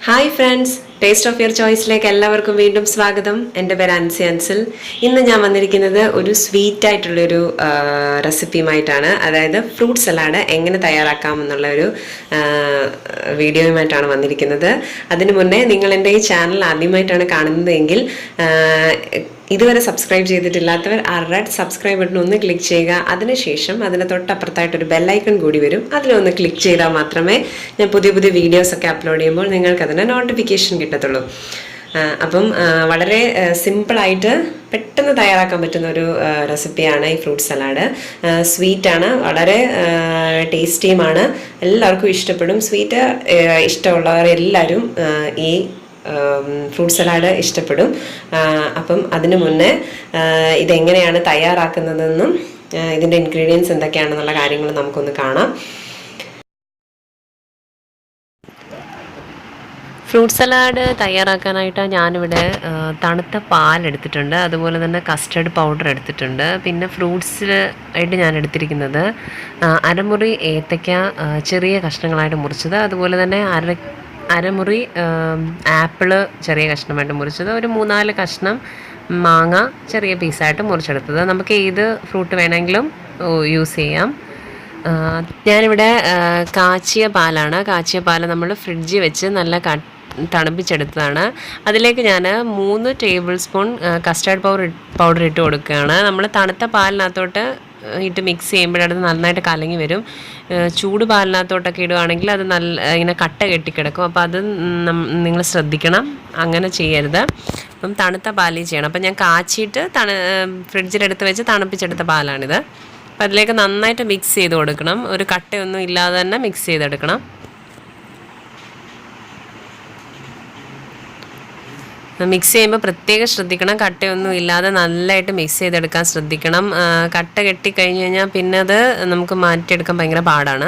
Hi friends, Taste of your choice like എല്ലാവർക്കും വീണ്ടും സ്വാഗതം. എൻ്റെ പേര് അൻസിൽ. ഇന്ന് ഞാൻ വന്നിരിക്കുന്നത് ഒരു സ്വീറ്റ് ആയിട്ടുള്ള ഒരു റെസിപ്പിയുമായിട്ടാണ്. അതായത് ഫ്രൂട്ട് സലാഡ് എങ്ങനെ തയ്യാറാക്കാം എന്നുള്ള ഒരു വീഡിയോയുമായിട്ടാണ് വന്നിരിക്കുന്നത്. അതിനു മുന്നേ നിങ്ങൾ എൻ്റെ ഈ ചാനൽ ആദ്യമായിട്ടാണ് കാണുന്നതെങ്കിൽ ഇതുവരെ സബ്സ്ക്രൈബ് ചെയ്തിട്ടില്ലാത്തവർ ആ റെഡ് സബ്സ്ക്രൈബ് ബട്ടൺ ഒന്ന് ക്ലിക്ക് ചെയ്യുക. അതിനുശേഷം അതിന് തൊട്ടപ്പുറത്തായിട്ടൊരു ബെല്ലൈക്കൺ കൂടി വരും. അതിലൊന്ന് ക്ലിക്ക് ചെയ്താൽ മാത്രമേ ഞാൻ പുതിയ പുതിയ വീഡിയോസൊക്കെ അപ്ലോഡ് ചെയ്യുമ്പോൾ നിങ്ങൾക്ക് അതിന് നോട്ടിഫിക്കേഷൻ കിട്ടത്തുള്ളൂ. അപ്പം വളരെ സിമ്പിളായിട്ട് പെട്ടെന്ന് തയ്യാറാക്കാൻ പറ്റുന്ന ഒരു റെസിപ്പിയാണ് ഈ ഫ്രൂട്ട് സലാഡ്. സ്വീറ്റാണ്, വളരെ ടേസ്റ്റിയുമാണ്, എല്ലാവർക്കും ഇഷ്ടപ്പെടും. സ്വീറ്റ് ഇഷ്ടമുള്ളവരെല്ലാവരും ഈ ഫ്രൂട്ട് സലാഡ് ഇഷ്ടപ്പെടും. അപ്പം അതിനു മുന്നേ ഇതെങ്ങനെയാണ് തയ്യാറാക്കുന്നതെന്നും ഇതിൻ്റെ ഇൻഗ്രീഡിയൻസ് എന്തൊക്കെയാണെന്നുള്ള കാര്യങ്ങൾ നമുക്കൊന്ന് കാണാം. ഫ്രൂട്ട് സലാഡ് തയ്യാറാക്കാനായിട്ട് ഞാനിവിടെ തണുത്ത പാലെടുത്തിട്ടുണ്ട്, അതുപോലെ തന്നെ കസ്റ്റർഡ് പൗഡർ എടുത്തിട്ടുണ്ട്. പിന്നെ ഫ്രൂട്ട്സിൽ ആയിട്ട് ഞാൻ എടുത്തിരിക്കുന്നത് അരമുറി ഏത്തയ്ക്ക ചെറിയ കഷ്ണങ്ങളായിട്ട് മുറിച്ചത്, അതുപോലെ തന്നെ അരമുറി ആപ്പിള് ചെറിയ കഷ്ണമായിട്ട് മുറിച്ചത്, ഒരു 3-4 കഷ്ണം മാങ്ങ ചെറിയ പീസായിട്ട് മുറിച്ചെടുത്തത്. നമുക്ക് ഏത് ഫ്രൂട്ട് വേണമെങ്കിലും യൂസ് ചെയ്യാം. ഞാനിവിടെ കാച്ചിയ പാൽ നമ്മൾ ഫ്രിഡ്ജിൽ വെച്ച് നല്ല തണുപ്പിച്ചെടുത്തതാണ്. അതിലേക്ക് ഞാൻ 3 ടേബിൾ സ്പൂൺ കസ്റ്റർഡ് പൗഡർ ഇട്ട് കൊടുക്കുകയാണ്. നമ്മൾ തണുത്ത പാലിനകത്തോട്ട് ഇട്ട് മിക്സ് ചെയ്യുമ്പോഴത് നന്നായിട്ട് കലങ്ങി വരും. ചൂട് പാലിനകത്തോട്ടൊക്കെ ഇടുകയാണെങ്കിൽ അത് ഇങ്ങനെ കട്ട കെട്ടിക്കിടക്കും. അപ്പോൾ അത് നിങ്ങൾ ശ്രദ്ധിക്കണം, അങ്ങനെ ചെയ്യരുത്. അപ്പം തണുത്ത പാലിൽ ചെയ്യണം. അപ്പം ഞാൻ കാച്ചിയിട്ട് ഫ്രിഡ്ജിലെടുത്ത് വെച്ച് തണുപ്പിച്ചെടുത്ത പാലാണിത്. അപ്പം അതിലേക്ക് നന്നായിട്ട് മിക്സ് ചെയ്ത് കൊടുക്കണം. ഒരു കട്ടയൊന്നും ഇല്ലാതെ തന്നെ മിക്സ് ചെയ്തെടുക്കണം. മിക്സ് ചെയ്യുമ്പോൾ പ്രത്യേകം ശ്രദ്ധിക്കണം, കട്ടയൊന്നും ഇല്ലാതെ നല്ലതായിട്ട് മിക്സ് ചെയ്തെടുക്കാൻ ശ്രദ്ധിക്കണം. കട്ട കെട്ടിക്കഴിഞ്ഞ് കഴിഞ്ഞാൽ പിന്നെ അത് നമുക്ക് മാറ്റിയെടുക്കാൻ ഭയങ്കര പാടാണ്.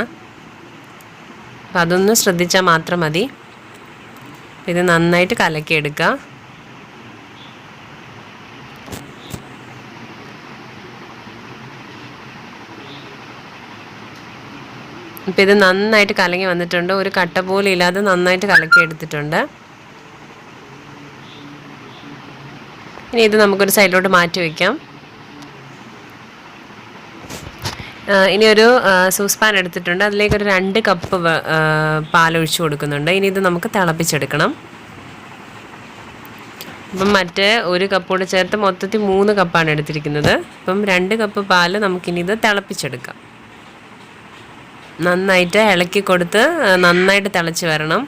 അപ്പം അതൊന്ന് ശ്രദ്ധിച്ചാൽ മാത്രം മതി. ഇത് നന്നായിട്ട് കലക്കിയെടുക്കുക. ഇപ്പം ഇത് നന്നായിട്ട് കലങ്ങി വന്നിട്ടുണ്ട്. ഒരു കട്ട പോലും ഇല്ലാതെ നന്നായിട്ട് കലക്കിയെടുത്തിട്ടുണ്ട്. ഇനി ഇത് നമുക്കൊരു സൈഡിലോട്ട് മാറ്റി വയ്ക്കാം. ഇനി ഒരു സൂസ് പാൻ എടുത്തിട്ടുണ്ട്, അതിലേക്കൊരു 2 കപ്പ് പാലൊഴിച്ച് കൊടുക്കുന്നുണ്ട്. ഇനി ഇത് നമുക്ക് തിളപ്പിച്ചെടുക്കണം. അപ്പം മറ്റേ 1 കപ്പ് കൂടെ ചേർത്ത് മൊത്തത്തിൽ 3 കപ്പാണ് എടുത്തിരിക്കുന്നത്. അപ്പം 2 കപ്പ് പാൽ നമുക്കിനി ഇത് തിളപ്പിച്ചെടുക്കാം. നന്നായിട്ട് ഇളക്കി കൊടുത്ത് നന്നായിട്ട് തിളച്ച് വരണം.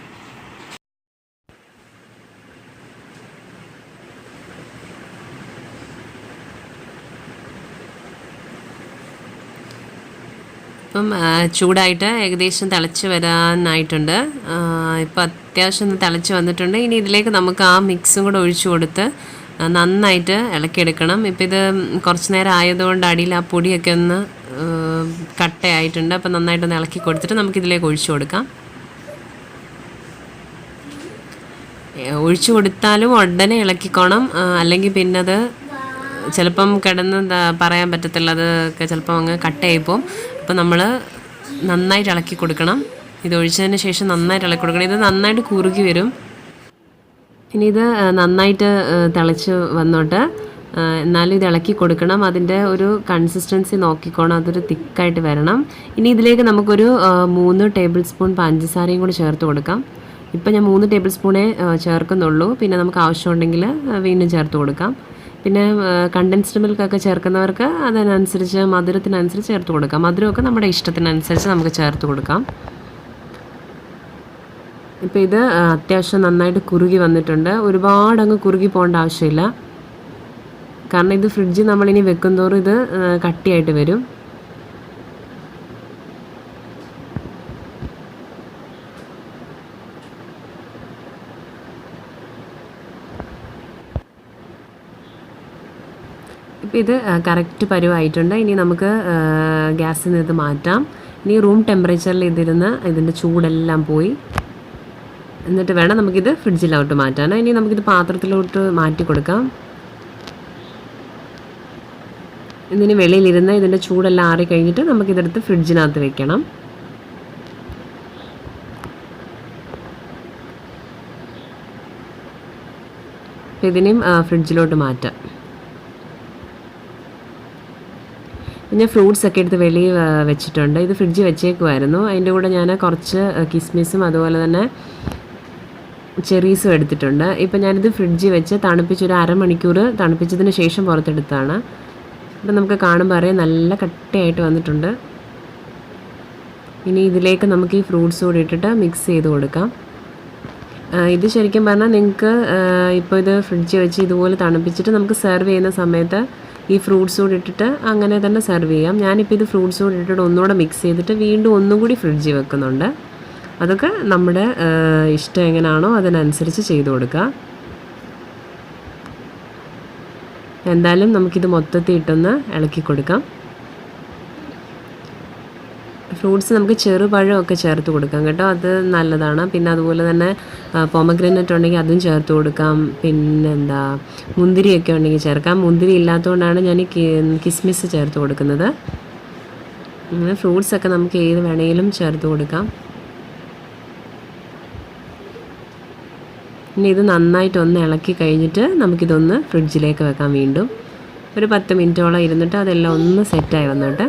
ഇപ്പം ചൂടായിട്ട് ഏകദേശം തിളച്ച് വരാനായിട്ടുണ്ട്. ഇപ്പം അത്യാവശ്യം തിളച്ച് വന്നിട്ടുണ്ട്. ഇനി ഇതിലേക്ക് നമുക്ക് ആ മിക്സും കൂടെ ഒഴിച്ചു കൊടുത്ത് നന്നായിട്ട് ഇളക്കിയെടുക്കണം. ഇപ്പം ഇത് കുറച്ച് നേരം ആയതുകൊണ്ട് അടിയിൽ ആ പൊടിയൊക്കെ ഒന്ന് കട്ടയായിട്ടുണ്ട്. അപ്പം നന്നായിട്ടൊന്ന് ഇളക്കി കൊടുത്തിട്ട് നമുക്കിതിലേക്ക് ഒഴിച്ചു കൊടുക്കാം. ഒഴിച്ചു കൊടുത്താലും ഉടനെ ഇളക്കിക്കോണം, അല്ലെങ്കിൽ പിന്നെ അത് ചിലപ്പം കിടന്ന് പറയാൻ പറ്റത്തില്ല, അതൊക്കെ ചിലപ്പം അങ്ങ് കട്ടയായിപ്പോവും. അപ്പം നമ്മൾ നന്നായിട്ട് ഇളക്കി കൊടുക്കണം. ഇത് ഒഴിച്ചതിന് ശേഷം നന്നായിട്ട് ഇളക്കി കൊടുക്കണം. ഇത് നന്നായിട്ട് കുറുകി വരും. ഇനി ഇത് നന്നായിട്ട് തിളച്ച് വന്നോട്ട്, എന്നാലും ഇത് ഇളക്കി കൊടുക്കണം. അതിൻ്റെ ഒരു കൺസിസ്റ്റൻസി നോക്കിക്കോണം, അതൊരു തിക്കായിട്ട് വരണം. ഇനി ഇതിലേക്ക് നമുക്കൊരു 3 ടേബിൾ സ്പൂൺ പഞ്ചസാരയും കൂടി ചേർത്ത് കൊടുക്കാം. ഇപ്പം ഞാൻ 3 ടേബിൾ സ്പൂണേ ചേർക്കുന്നുള്ളൂ. പിന്നെ നമുക്ക് ആവശ്യമുണ്ടെങ്കിൽ വീണ്ടും ചേർത്ത് കൊടുക്കാം. പിന്നെ കണ്ടൻസ്ഡ് മിൽക്കൊക്കെ ചേർക്കുന്നവർക്ക് അതിനനുസരിച്ച് മധുരത്തിനനുസരിച്ച് ചേർത്ത് കൊടുക്കാം. മധുരമൊക്കെ നമ്മുടെ ഇഷ്ടത്തിനനുസരിച്ച് നമുക്ക് ചേർത്ത് കൊടുക്കാം. ഇപ്പോൾ ഇത് അത്യാവശ്യം നന്നായിട്ട് കുറുകി വന്നിട്ടുണ്ട്. ഒരുപാടങ്ങ് കുറുകി പോകേണ്ട ആവശ്യമില്ല, കാരണം ഇത് ഫ്രിഡ്ജിൽ നമ്മളിനി വെക്കുന്തോറും ഇത് കട്ടിയായിട്ട് വരും. ഇപ്പം ഇത് കറക്റ്റ് പരുവായിട്ടുണ്ട്. ഇനി നമുക്ക് ഗ്യാസിൽ നിന്ന് ഇത് മാറ്റാം. ഇനി റൂം ടെമ്പറേച്ചറിൽ ഇതിൻ്റെ ചൂടെല്ലാം പോയി, എന്നിട്ട് വേണം നമുക്കിത് ഫ്രിഡ്ജിലോട്ട് മാറ്റാൻ. ഇനി നമുക്കിത് പാത്രത്തിലോട്ട് മാറ്റി കൊടുക്കാം. ഇതിന് വെളിയിലിരുന്ന് ഇതിൻ്റെ ചൂടെല്ലാം ആറിക്കഴിഞ്ഞിട്ട് നമുക്കിതെടുത്ത് ഫ്രിഡ്ജിനകത്ത് വെക്കണം. അപ്പോൾ ഇതിനെയും ഫ്രിഡ്ജിലോട്ട് മാറ്റാം. ഞാൻ ഫ്രൂട്ട്സ് ഒക്കെ എടുത്ത് വെളിയിൽ വെച്ചിട്ടുണ്ട്. ഇത് ഫ്രിഡ്ജിൽ വെച്ചേക്കുമായിരുന്നു. അതിൻ്റെ കൂടെ ഞാൻ കുറച്ച് കിസ്മിസും അതുപോലെ തന്നെ ചെറീസും എടുത്തിട്ടുണ്ട്. ഇപ്പം ഞാനിത് ഫ്രിഡ്ജിൽ വെച്ച് തണുപ്പിച്ചൊരു അരമണിക്കൂർ തണുപ്പിച്ചതിന് ശേഷം പുറത്തെടുത്താണ്. അപ്പം നമുക്ക് കാണുമ്പോൾ അറിയാം നല്ല കട്ടയായിട്ട് വന്നിട്ടുണ്ട്. ഇനി ഇതിലേക്ക് നമുക്ക് ഈ ഫ്രൂട്ട്സ് കൂടി ഇട്ടിട്ട് മിക്സ് ചെയ്ത് കൊടുക്കാം. ഇത് ശരിക്കും പറഞ്ഞാൽ നിങ്ങൾക്ക് ഇപ്പോൾ ഇത് ഫ്രിഡ്ജിൽ വെച്ച് ഇതുപോലെ തണുപ്പിച്ചിട്ട് നമുക്ക് സെർവ് ചെയ്യുന്ന സമയത്ത് ഈ ഫ്രൂട്ട്സ് കൂടി ഇട്ടിട്ട് അങ്ങനെ തന്നെ സെർവ് ചെയ്യാം. ഞാനിപ്പോൾ ഇത് ഫ്രൂട്ട്സ് കൂടി ഇട്ടിട്ട് ഒന്നുകൂടെ മിക്സ് ചെയ്തിട്ട് വീണ്ടും ഒന്നും കൂടി ഫ്രിഡ്ജിൽ വെക്കുന്നുണ്ട്. അതൊക്കെ നമ്മുടെ ഇഷ്ടം എങ്ങനെയാണോ അതിനനുസരിച്ച് ചെയ്ത് കൊടുക്കുക. എന്തായാലും നമുക്കിത് മൊത്തത്തിൽ ഇട്ടൊന്ന് ഇളക്കി കൊടുക്കാം. ഫ്രൂട്ട്സ് നമുക്ക് ചെറുപഴമൊക്കെ ചേർത്ത് കൊടുക്കാം കേട്ടോ, അത് നല്ലതാണ്. പിന്നെ അതുപോലെ തന്നെ പൊമഗ്രാനേറ്റ് ഉണ്ടെങ്കിൽ അതും ചേർത്ത് കൊടുക്കാം. പിന്നെന്താ മുന്തിരിയൊക്കെ ഉണ്ടെങ്കിൽ ചേർക്കാം. മുന്തിരി ഇല്ലാത്തതുകൊണ്ടാണ് ഞാൻ ഈ കിസ്മിസ് ചേർത്ത് കൊടുക്കുന്നത്. അങ്ങനെ ഫ്രൂട്ട്സൊക്കെ നമുക്ക് ഏത് വേണമെങ്കിലും ചേർത്ത് കൊടുക്കാം. ഇനി ഇത് നന്നായിട്ടൊന്ന് ഇളക്കി കഴിഞ്ഞിട്ട് നമുക്കിതൊന്ന് ഫ്രിഡ്ജിലേക്ക് വെക്കാം. വീണ്ടും ഒരു 10 മിനിറ്റോളം ഇരുന്നിട്ട് അതെല്ലാം ഒന്ന് സെറ്റായി വന്നോട്ടെ.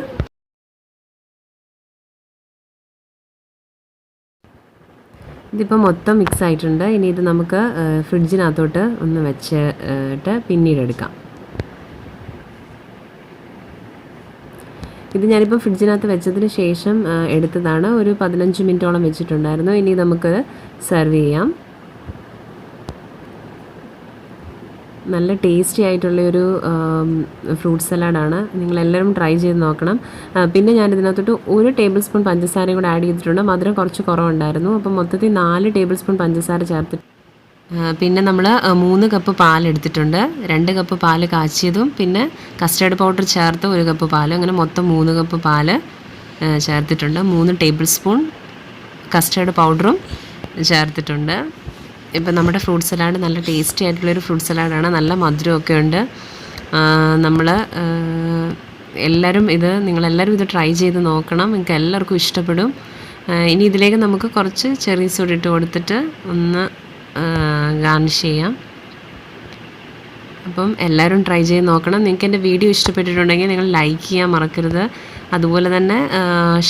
ഇതിപ്പോൾ മൊത്തം മിക്സ് ആയിട്ടുണ്ട്. ഇനി ഇത് നമുക്ക് ഫ്രിഡ്ജിനകത്തോട്ട് ഒന്ന് വെച്ചിട്ട് പിന്നീട് എടുക്കാം. ഇത് ഞാനിപ്പോൾ ഫ്രിഡ്ജിനകത്ത് വെച്ചതിന് ശേഷം എടുത്തതാണ്. ഒരു 15 മിനിറ്റോളം വെച്ചിട്ടുണ്ടായിരുന്നു. ഇനി നമുക്ക് സെർവ് ചെയ്യാം. നല്ല ടേസ്റ്റി ആയിട്ടുള്ളൊരു ഫ്രൂട്ട് സലാഡാണ്. നിങ്ങളെല്ലാവരും ട്രൈ ചെയ്ത് നോക്കണം. പിന്നെ ഞാനിതിനകത്തോട്ട് 1 ടേബിൾ സ്പൂൺ പഞ്ചസാരയും കൂടെ ആഡ് ചെയ്തിട്ടുണ്ട്. മധുരം കുറച്ച് കുറവുണ്ടായിരുന്നു. അപ്പം മൊത്തത്തിൽ 4 ടേബിൾ സ്പൂൺ പഞ്ചസാര ചേർത്തിട്ട് പിന്നെ നമ്മൾ 3 കപ്പ് പാലെടുത്തിട്ടുണ്ട്. 2 കപ്പ് പാല് കാച്ചിയതും പിന്നെ കസ്റ്റേർഡ് പൗഡർ ചേർത്ത് 1 കപ്പ് പാല്, അങ്ങനെ മൊത്തം 3 കപ്പ് പാല് ചേർത്തിട്ടുണ്ട്. 3 ടേബിൾ സ്പൂൺ കസ്റ്റേർഡ് പൗഡറും ചേർത്തിട്ടുണ്ട്. ഇപ്പം നമ്മുടെ ഫ്രൂട്ട് സലാഡ് നല്ല ടേസ്റ്റി ആയിട്ടുള്ളൊരു ഫ്രൂട്ട് സലാഡാണ്. നല്ല മധുരമൊക്കെ ഉണ്ട്. നിങ്ങളെല്ലാവരും ഇത് ട്രൈ ചെയ്ത് നോക്കണം. നിങ്ങൾക്ക് എല്ലാവർക്കും ഇഷ്ടപ്പെടും. ഇനി ഇതിലേക്ക് നമുക്ക് കുറച്ച് ചെറീസ് കൂടി ഇട്ട് കൊടുത്തിട്ട് ഒന്ന് ഗാർണിഷ് ചെയ്യാം. അപ്പം എല്ലാവരും ട്രൈ ചെയ്ത് നോക്കണം. നിങ്ങൾക്ക് എൻ്റെ വീഡിയോ ഇഷ്ടപ്പെട്ടിട്ടുണ്ടെങ്കിൽ നിങ്ങൾ ലൈക്ക് ചെയ്യാൻ മറക്കരുത്. അതുപോലെ തന്നെ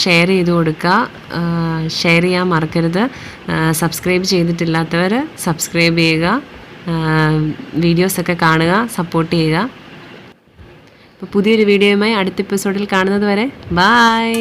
ഷെയർ ചെയ്ത് കൊടുക്കുക. ഷെയർ ചെയ്യാൻ മറക്കരുത്. സബ്സ്ക്രൈബ് ചെയ്തിട്ടില്ലാത്തവർ സബ്സ്ക്രൈബ് ചെയ്യുക. വീഡിയോസൊക്കെ കാണുക, സപ്പോർട്ട് ചെയ്യുക. അപ്പോൾ പുതിയൊരു വീഡിയോയുമായി അടുത്ത എപ്പിസോഡിൽ കാണുന്നത് വരെ ബൈ.